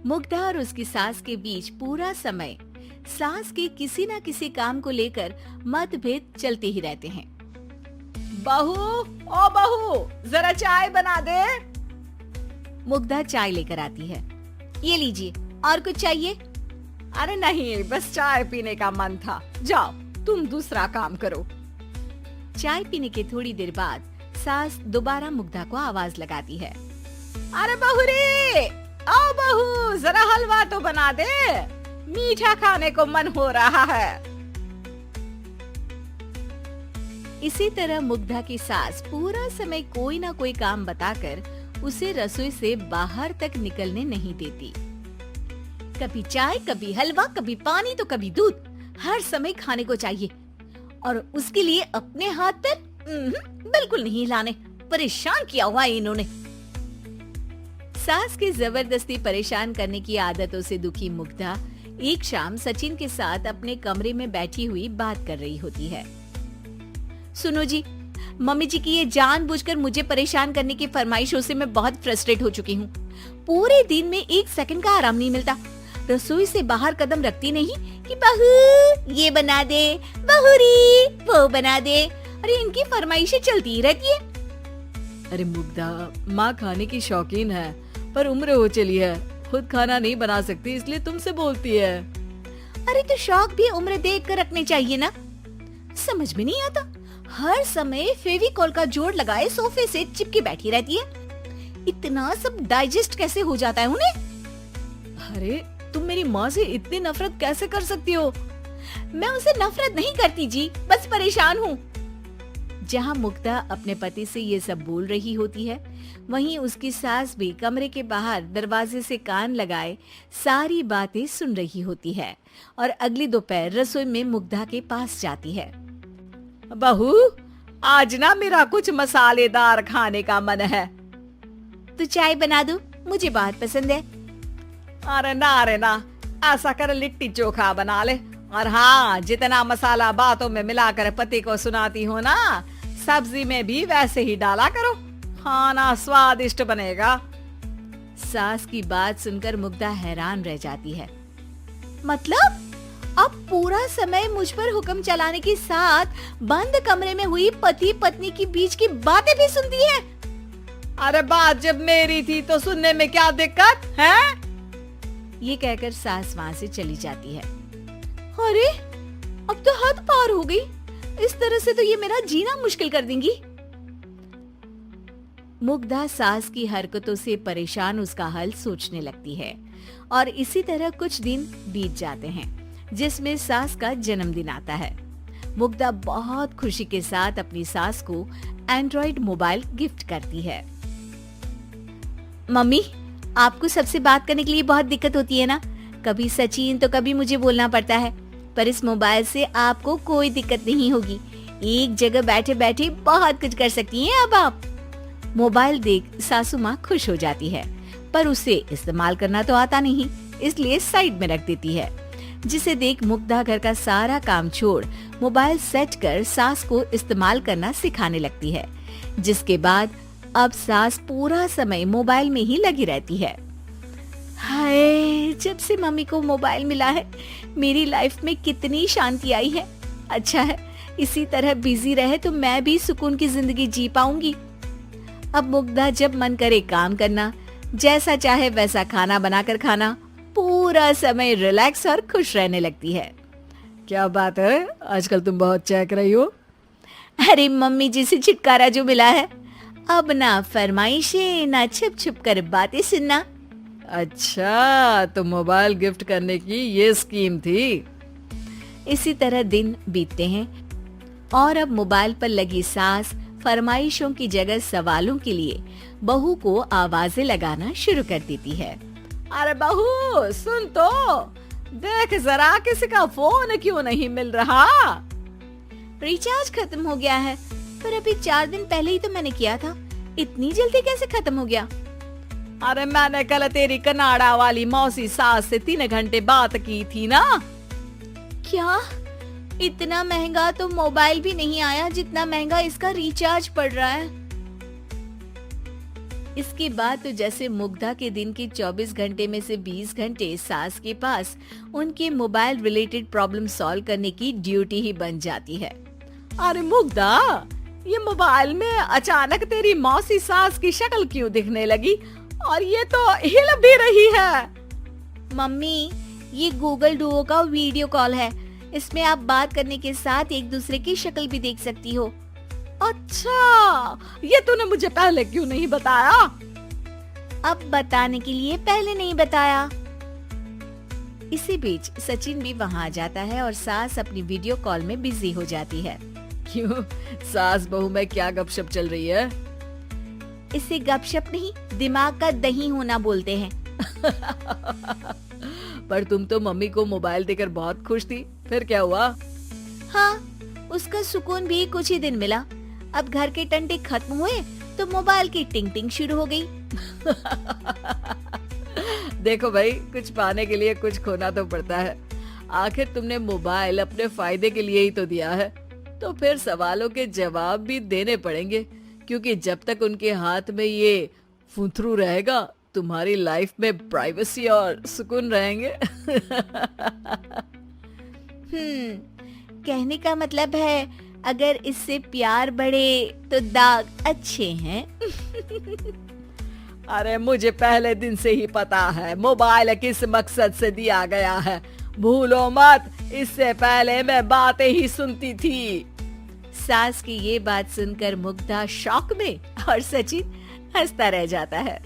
मुग्धा और उसकी सास के बीच पूरा समय सास के किसी न किसी काम को लेकर मतभेद चलते ही रहते हैं। बहू, ओ बहू, जरा चाय बना दे। मुग्धा चाय लेकर आती है। ये लीजिए, और कुछ चाहिए? अरे नहीं, बस चाय पीने का मन था। जाओ, तुम दूसरा काम करो। चाय पीने के थोड़ी देर बाद सास दोबारा मुग्धा को आवाज लगाती है। अरे बहू रे, आओ बहू, जरा हलवा तो बना दे, मीठा खाने को मन हो रहा है। इसी तरह मुग्धा की सास पूरा समय कोई ना कोई काम बताकर उसे रसोई से बाहर तक निकलने नहीं देती। कभी चाय, कभी हलवा, कभी पानी तो कभी दूध, हर समय खाने को चाहिए और उसके लिए अपने हाथ पर बिल्कुल नहीं हिलाने। परेशान किया हुआ है इन्होंने। सास की जबरदस्ती परेशान करने की आदतों से दुखी मुग्धा एक शाम सचिन के साथ अपने कमरे में बैठी हुई बात कर रही होती है। सुनो जी, मम्मी जी की ये जानबूझकर मुझे परेशान करने की फरमाइशों से मैं बहुत फ्रस्ट्रेट हो चुकी हूँ। पूरे दिन में 1 सेकंड का आराम नहीं मिलता। रसोई से बाहर कदम रखती नहीं कि बहू ये बना दे, बहुरी वो बना दे। अरे इनकी फरमाइशें चलती ही रहती है। अरे मुग्धा, माँ खाने की शौकीन है, पर उम्र हो चली है, खुद खाना नहीं बना सकती, इसलिए तुमसे बोलती है। अरे तो शौक भी उम्र देख कर रखने चाहिए ना। समझ में नहीं आता, हर समय फेविकॉल का जोड़ लगाए सोफे से चिपकी बैठी रहती है। इतना सब डाइजेस्ट कैसे हो जाता है उन्हें? अरे तुम मेरी माँ से इतनी नफरत कैसे कर सकती हो? मैं उनसे नफरत नहीं करती जी, बस परेशान हूँ। जहाँ मुग्धा अपने पति से ये सब बोल रही होती है, वहीं उसकी सास भी कमरे के बाहर दरवाजे से कान लगाए सारी बातें सुन रही होती है और अगली दोपहर रसोई में मुग्धा के पास जाती है। बहू, आज ना मेरा कुछ मसालेदार खाने का मन है। तो चाय बना दूं? मुझे बहुत पसंद है। अरे ना, ऐसा कर लिट्टी चोखा बना ले। और हाँ, जितना मसाला बातों में मिलाकर पति को सुनाती हो ना, सब्जी में भी वैसे ही डाला करो, खाना स्वादिष्ट बनेगा। सास की बात सुनकर मुग्धा हैरान रह जाती है। मतलब अब पूरा समय मुझ पर हुक्म चलाने के साथ बंद कमरे में हुई पति पत्नी की बीच की बातें भी सुनती है? अरे बात जब मेरी थी तो सुनने में क्या दिक्कत है? ये कहकर सास वहाँ से चली जाती है। अरे अब तो हद पार हो गई, इस तरह से तो ये मेरा जीना मुश्किल कर देंगी। मुग्धा सास की हरकतों से परेशान उसका हल सोचने लगती है और इसी तरह कुछ दिन बीत जाते हैं, जिसमें सास का जन्मदिन आता है। मुग्धा बहुत खुशी के साथ अपनी सास को एंड्रॉइड मोबाइल गिफ्ट करती है। मम्मी, आपको सबसे बात करने के लिए बहुत दिक्कत होती है ना? कभी सचिन तो कभी मुझे बोलना पड़ता है, पर इस मोबाइल से आपको कोई दिक्कत नहीं होगी। एक जगह बैठे बैठे बहुत कुछ कर सकती हैं अब आप। मोबाइल देख सासू माँ खुश हो जाती है, पर उसे इस्तेमाल करना तो आता नहीं, इसलिए साइड में रख देती है। जिसे देख मुग्धा घर का सारा काम छोड़ मोबाइल सेट कर सास को इस्तेमाल करना सिखाने लगती है, जिसके बाद अब सास पूरा समय मोबाइल में ही लगी रहती है। हाय, जब से मम्मी को मोबाइल मिला है मेरी लाइफ में कितनी शांति आई है। अच्छा है, इसी तरह बिजी रहे तो मैं भी सुकून की जिंदगी जी पाऊंगी। अब मुग्धा जब मन करे काम करना, जैसा चाहे वैसा खाना बनाकर खाना, पूरा समय रिलैक्स और खुश रहने लगती है। क्या बात है, आजकल तुम बहुत चहक रही हो। अरे मम्मी जी से छुटकारा जो मिला है, अब ना फरमाइशें ना छुप छुप कर बातें सुनना। अच्छा, तो मोबाइल गिफ्ट करने की ये स्कीम थी। इसी तरह दिन बीतते हैं और अब मोबाइल पर लगी सास फरमाइशों की जगह सवालों के लिए बहू को आवाजें लगाना शुरू कर देती है। अरे बहू सुन तो, देख जरा किसी का फोन क्यों नहीं मिल रहा? रिचार्ज खत्म हो गया है, पर अभी 4 दिन पहले ही तो मैंने किया था, इतनी जल्दी कैसे खत्म हो गया? अरे मैंने कल तेरी कनाडा वाली मौसी सास से 3 घंटे बात की थी ना। क्या? इतना महंगा तो मोबाइल भी नहीं आया जितना महंगा इसका रिचार्ज पड़ रहा है। इसके बाद तो जैसे मुग्धा के दिन के 24 घंटे में से 20 घंटे सास के पास उनके मोबाइल रिलेटेड प्रॉब्लम सॉल्व करने की ड्यूटी ही बन जाती है। अरे मुग्धा, ये मोबाइल में अचानक तेरी मौसी सास की शक्ल क्यों दिखने लगी और ये तो हिल भी रही है। मम्मी, ये गूगल डुओ का वीडियो कॉल है। इसमें आप बात करने के साथ एक दूसरे की शक्ल भी देख सकती हो। अच्छा, ये तूने मुझे पहले क्यों नहीं बताया? अब बताने के लिए पहले नहीं बताया। इसी बीच सचिन भी वहाँ आ जाता है और सास अपनी वीडियो कॉल में बिजी हो जाती है। क्यों, सास बहू में क्या गपशप चल रही है? इसे गपशप नहीं, दिमाग का दही होना बोलते हैं। पर तुम तो मम्मी को मोबाइल देकर बहुत खुश थी, फिर क्या हुआ? हाँ, उसका सुकून भी कुछ ही दिन मिला। अब घर के टंटे खत्म हुए तो मोबाइल की टिंग टिंग शुरू हो गई। देखो भाई, कुछ पाने के लिए कुछ खोना तो पड़ता है। आखिर तुमने मोबाइल अपने फायदे के लिए ही तो दिया है, तो फिर सवालों के जवाब भी देने पड़ेंगे, क्योंकि जब तक उनके हाथ में ये फुंथरू रहेगा तुम्हारी लाइफ में प्राइवेसी और सुकून रहेंगे। कहने का मतलब है अगर इससे प्यार बढ़े तो दाग अच्छे हैं। अरे मुझे पहले दिन से ही पता है मोबाइल किस मकसद से दिया गया है। भूलो मत, इससे पहले मैं बातें ही सुनती थी। सास की ये बात सुनकर मुग्धा शॉक में और सचिन हंसता रह जाता है।